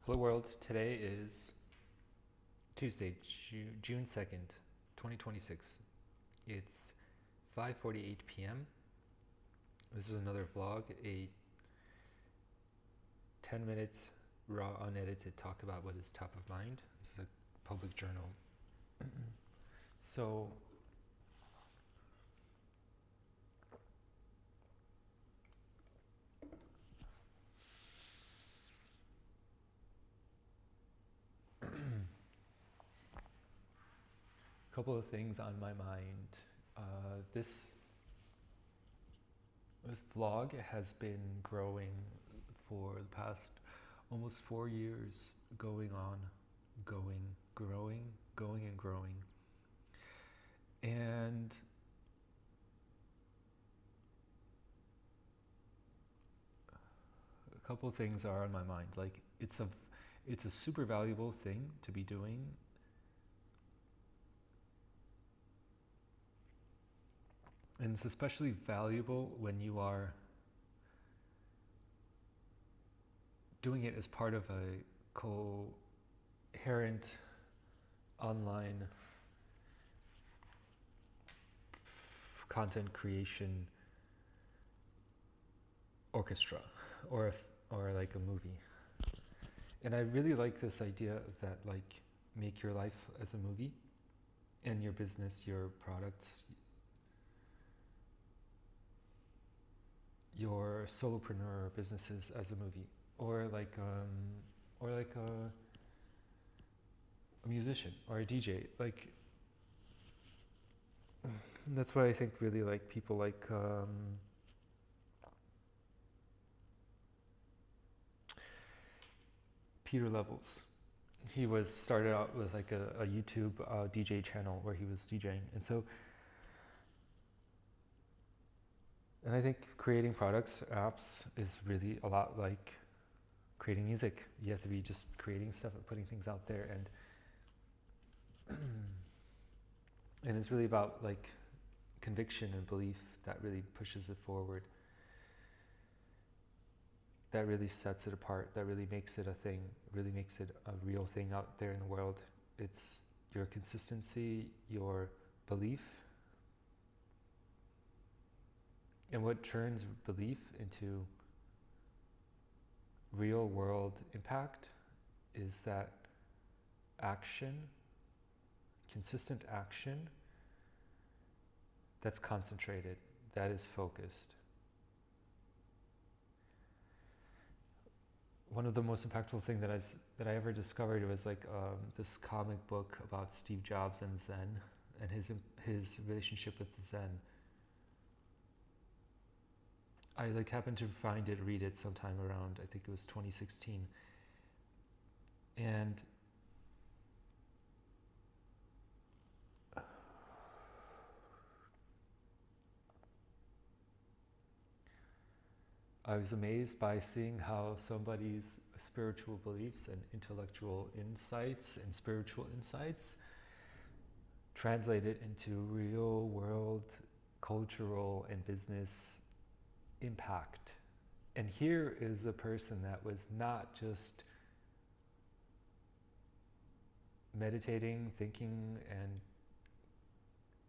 Hello world, today is Tuesday, June 2nd, 2026. It's 5:48 p.m. This is another vlog, a 10-minute raw unedited talk about what is top of mind. This is a public journal. So a couple of things on my mind. This vlog has been growing for the past almost 4 years, going on, growing, going and growing. And a couple of things are on my mind. Like it's a super valuable thing to be doing. And it's especially valuable when you are doing it as part of a coherent online content creation orchestra or like a movie. And I really like this idea that like make your life as a movie and your business, your products, your solopreneur businesses as a movie, or like a musician or a DJ. Like that's what I think really like people like Peter Levels. He was started out with like a YouTube DJ channel where he was DJing, and I think creating products, apps is really a lot like creating music. You have to be just creating stuff and putting things out there, and and it's really about like conviction and belief that really pushes it forward, that really sets it apart, that really makes it a thing, really makes it a real thing out there in the world. It's your consistency, your belief, and what turns belief into real world impact is that action, consistent action that's concentrated, that is focused. One of the most impactful thing that I ever discovered was like this comic book about Steve Jobs and Zen and his relationship with Zen. I like happened to read it sometime around, I think it was 2016, and I was amazed by seeing how somebody's spiritual beliefs and intellectual insights and spiritual insights translated into real world cultural and business impact. And here is a person that was not just meditating, thinking, and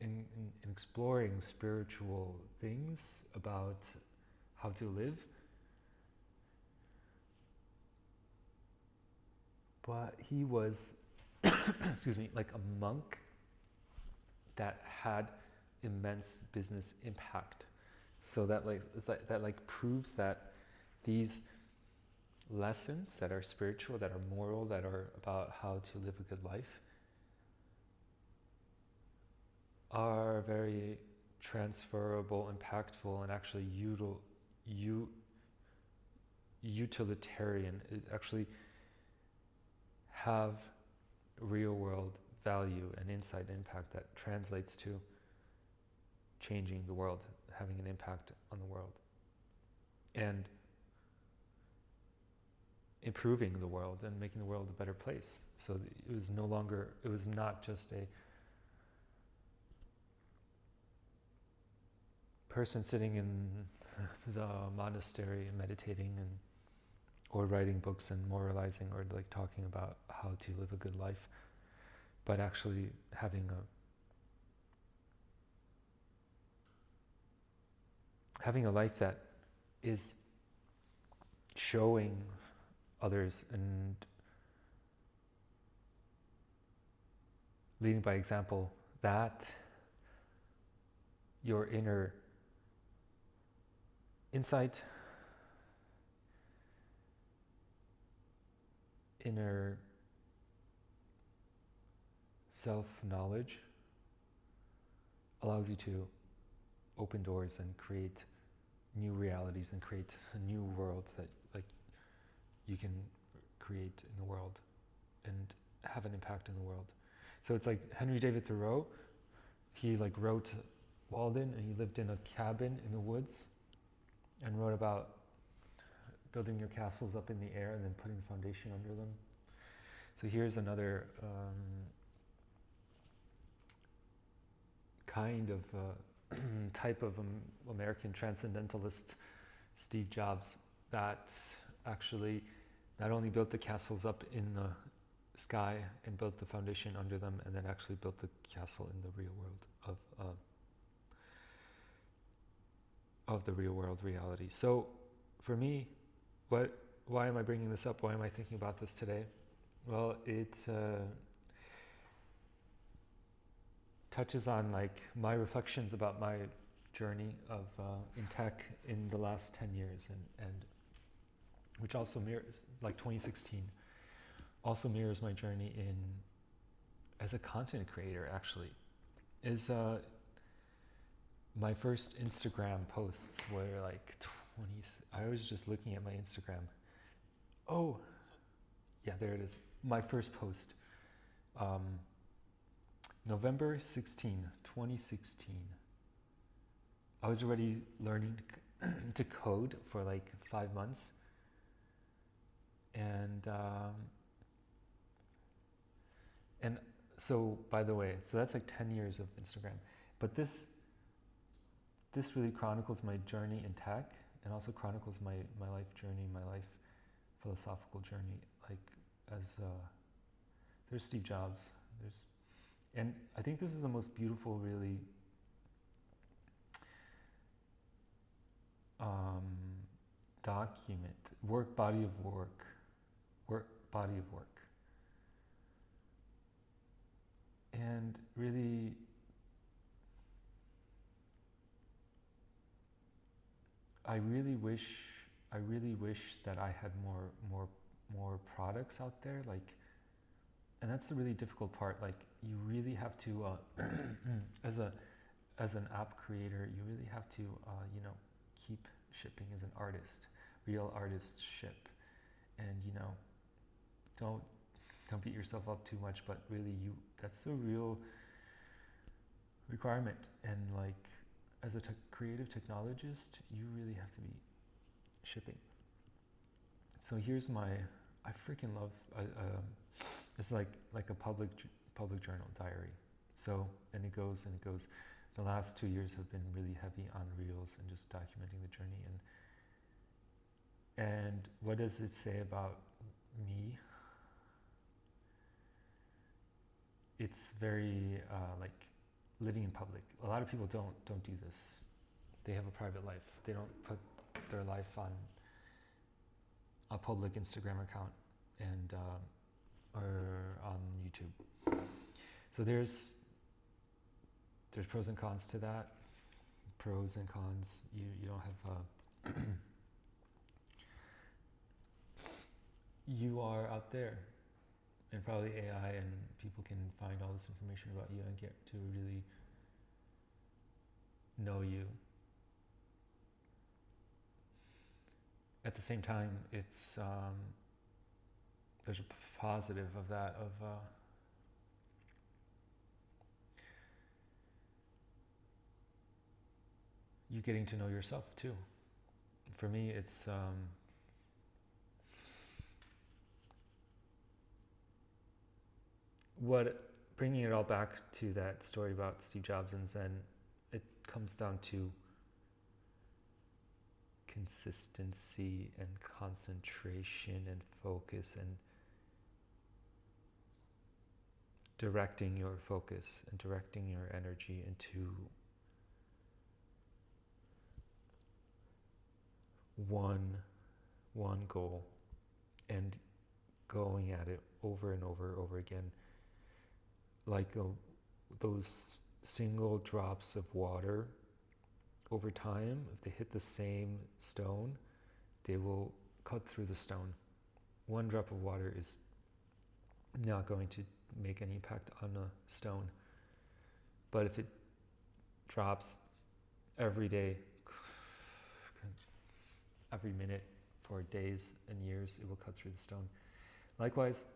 in exploring spiritual things about how to live, but he was excuse me, like a monk that had immense business impact. So that proves that these lessons that are spiritual, that are moral, that are about how to live a good life are very transferable, impactful, and actually utilitarian. It actually have real world value and insight and impact that translates to changing the world, having an impact on the world, and improving the world and making the world a better place. So it was not just a person sitting in the monastery and meditating or writing books and moralizing or like talking about how to live a good life, but actually having a life that is showing others and leading by example that your inner insight, inner self-knowledge allows you to open doors and create new realities and create a new world that like you can create in the world and have an impact in the world. So it's like Henry David Thoreau, he like wrote Walden, and he lived in a cabin in the woods and wrote about building your castles up in the air and then putting the foundation under them. So here's another kind of type of American transcendentalist, Steve Jobs, that actually not only built the castles up in the sky and built the foundation under them, and then actually built the castle in the real world of the real world reality. So for me, why am I bringing this up? Why am I thinking about this today? Well, it touches on like my reflections about my journey of in tech in the last 10 years, and which also mirrors, like 2016, also mirrors my journey in as a content creator. Actually, is my first Instagram posts were like 20. I was just looking at my Instagram. Oh, yeah, there it is. My first post, November 16, 2016. I was already learning to code for like 5 months. And so, by the way, so that's like 10 years of Instagram. But this really chronicles my journey in tech, and also chronicles my life journey, my life philosophical journey. Like there's Steve Jobs, and I think this is the most beautiful, really, body of work, and really, I really wish that I had more products out there, like, and that's the really difficult part. Like, you really have to, as an app creator, you really have to, keep shipping as an artist. Real artists ship, and don't beat yourself up too much. But really, that's the real requirement. And like, as a creative technologist, you really have to be shipping. So here's I freaking love. It's like a public journal diary. So and it goes. The last 2 years have been really heavy on reels and just documenting the journey. And what does it say about me? It's very like living in public. A lot of people don't do this. They have a private life. They don't put their life on a public Instagram account and or on YouTube. So there's pros and cons to that. Pros and cons. You don't have. You are out there, and probably AI and people can find all this information about you and get to really know you. At the same time, it's there's a positive of that, of you getting to know yourself too. For me, it's bringing it all back to that story about Steve Jobs and Zen. It comes down to consistency and concentration and focus and directing your focus and directing your energy into one goal and going at it over and over again, like those single drops of water. Over time, if they hit the same stone, they will cut through the stone. One drop of water is not going to make any impact on a stone. But if it drops every day, every minute, for days and years, it will cut through the stone. Likewise,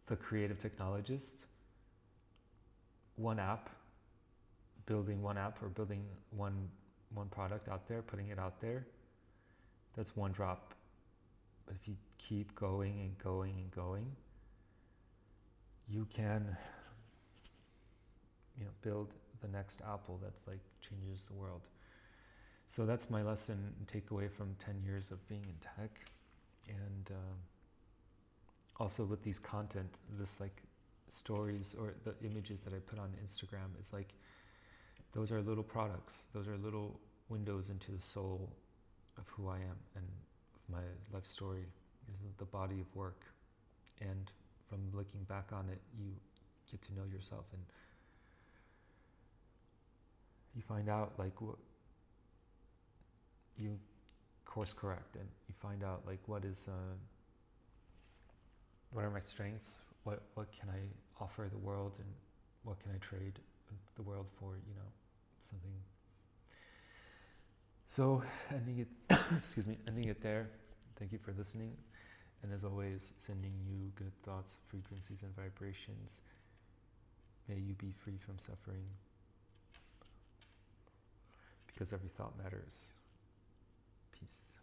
the creative technologists, building one app or building one product out there, putting it out there, that's one drop. But if you keep going and going and going, you can, build the next Apple that's like changes the world. So that's my lesson and takeaway from 10 years of being in tech. And also with these content, this like stories or the images that I put on Instagram, it's like, those are little products. Those are little windows into the soul of who I am and of my life story, is the body of work. And from looking back on it, you get to know yourself and you find out like what you course correct, and you find out like what are my strengths, what can I offer the world, and what can I trade the world for, something. So ending it there. Thank you for listening, and as always, sending you good thoughts, frequencies, and vibrations. May you be free from suffering, because every thought matters. Peace.